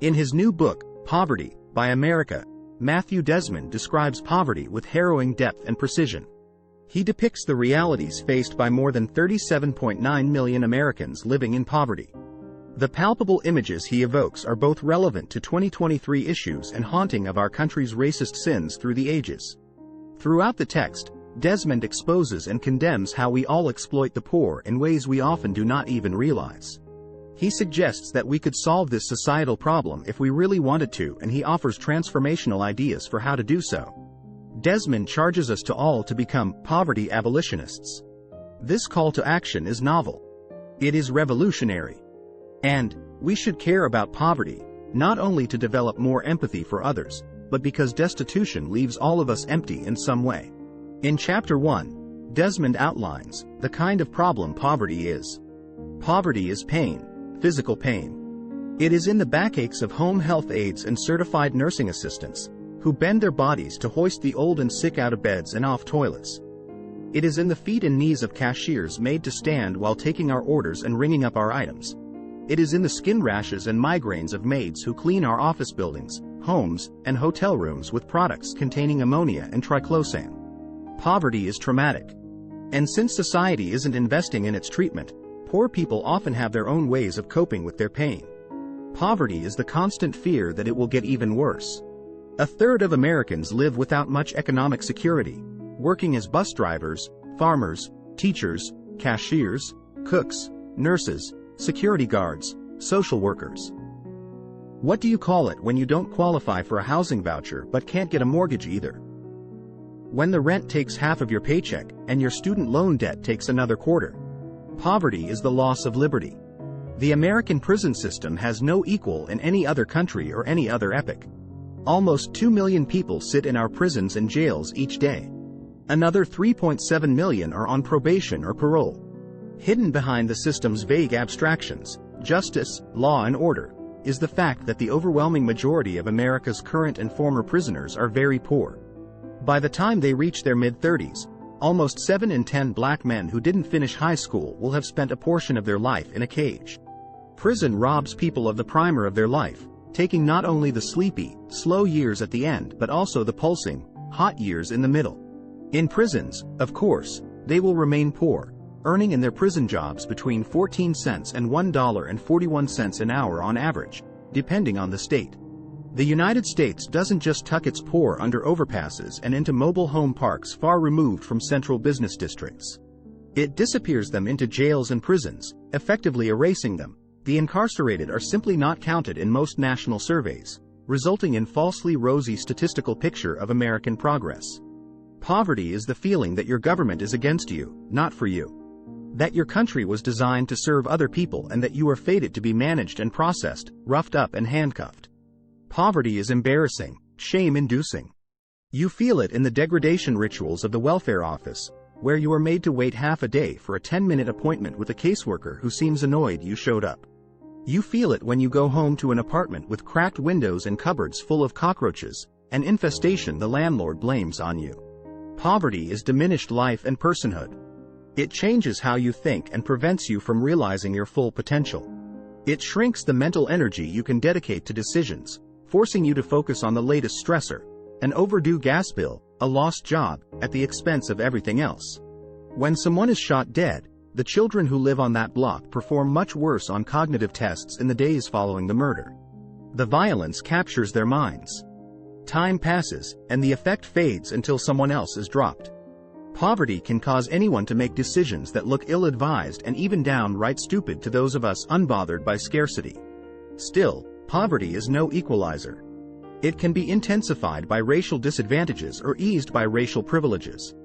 In his new book, Poverty, by America, Matthew Desmond describes poverty with harrowing depth and precision. He depicts the realities faced by more than 37.9 million Americans living in poverty. The palpable images he evokes are both relevant to 2023 issues and haunting of our country's racist sins through the ages. Throughout the text, Desmond exposes and condemns how we all exploit the poor in ways we often do not even realize. He suggests that we could solve this societal problem if we really wanted to, and he offers transformational ideas for how to do so. Desmond charges us all to become poverty abolitionists. This call to action is novel. It is revolutionary. And we should care about poverty, not only to develop more empathy for others, but because destitution leaves all of us empty in some way. In Chapter 1, Desmond outlines the kind of problem poverty is. Poverty is pain, physical pain. It is in the backaches of home health aides and certified nursing assistants, who bend their bodies to hoist the old and sick out of beds and off toilets. It is in the feet and knees of cashiers made to stand while taking our orders and ringing up our items. It is in the skin rashes and migraines of maids who clean our office buildings, homes, and hotel rooms with products containing ammonia and triclosan. Poverty is traumatic. And since society isn't investing in its treatment, poor people often have their own ways of coping with their pain. Poverty is the constant fear that it will get even worse. A third of Americans live without much economic security, working as bus drivers, farmers, teachers, cashiers, cooks, nurses, security guards, social workers. What do you call it when you don't qualify for a housing voucher but can't get a mortgage either? When the rent takes half of your paycheck and your student loan debt takes another quarter. Poverty is the loss of liberty. The American prison system has no equal in any other country or any other epoch. Almost 2 million people sit in our prisons and jails each day. Another 3.7 million are on probation or parole. Hidden behind the system's vague abstractions, justice, law and order, is the fact that the overwhelming majority of America's current and former prisoners are very poor. By the time they reach their mid-30s, almost 7 in 10 black men who didn't finish high school will have spent a portion of their life in a cage. Prison robs people of the primer of their life, taking not only the sleepy, slow years at the end but also the pulsing, hot years in the middle. In prisons, of course, they will remain poor, earning in their prison jobs between 14 cents and $1.41 an hour on average, depending on the state. The United States doesn't just tuck its poor under overpasses and into mobile home parks far removed from central business districts. It disappears them into jails and prisons, effectively erasing them. The incarcerated are simply not counted in most national surveys, resulting in falsely rosy statistical picture of American progress. Poverty is the feeling that your government is against you, not for you. That your country was designed to serve other people and that you are fated to be managed and processed, roughed up and handcuffed. Poverty is embarrassing, shame-inducing. You feel it in the degradation rituals of the welfare office, where you are made to wait half a day for a 10-minute appointment with a caseworker who seems annoyed you showed up. You feel it when you go home to an apartment with cracked windows and cupboards full of cockroaches, an infestation the landlord blames on you. Poverty is diminished life and personhood. It changes how you think and prevents you from realizing your full potential. It shrinks the mental energy you can dedicate to decisions, forcing you to focus on the latest stressor, an overdue gas bill, a lost job, at the expense of everything else. When someone is shot dead, the children who live on that block perform much worse on cognitive tests in the days following the murder. The violence captures their minds. Time passes, and the effect fades until someone else is dropped. Poverty can cause anyone to make decisions that look ill-advised and even downright stupid to those of us unbothered by scarcity. Still, poverty is no equalizer. It can be intensified by racial disadvantages or eased by racial privileges.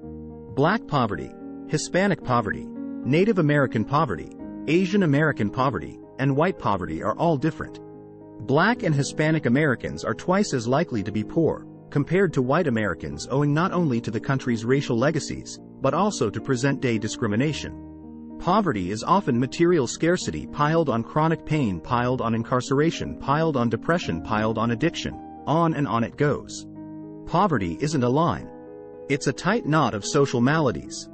Black poverty, Hispanic poverty, Native American poverty, Asian American poverty, and white poverty are all different. Black and Hispanic Americans are twice as likely to be poor, compared to white Americans, owing not only to the country's racial legacies, but also to present-day discrimination. Poverty is often material scarcity piled on chronic pain, piled on incarceration, piled on depression, piled on addiction. On and on it goes. Poverty isn't a line. It's a tight knot of social maladies.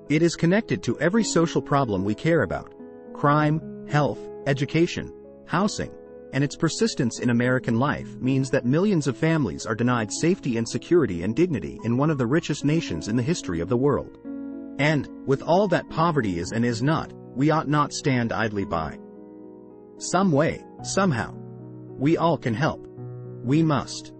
It is connected to every social problem we care about: crime, health, education, housing, and its persistence in American life means that millions of families are denied safety and security and dignity in one of the richest nations in the history of the world. And, with all that poverty is and is not, we ought not stand idly by. Some way, somehow, we all can help. We must.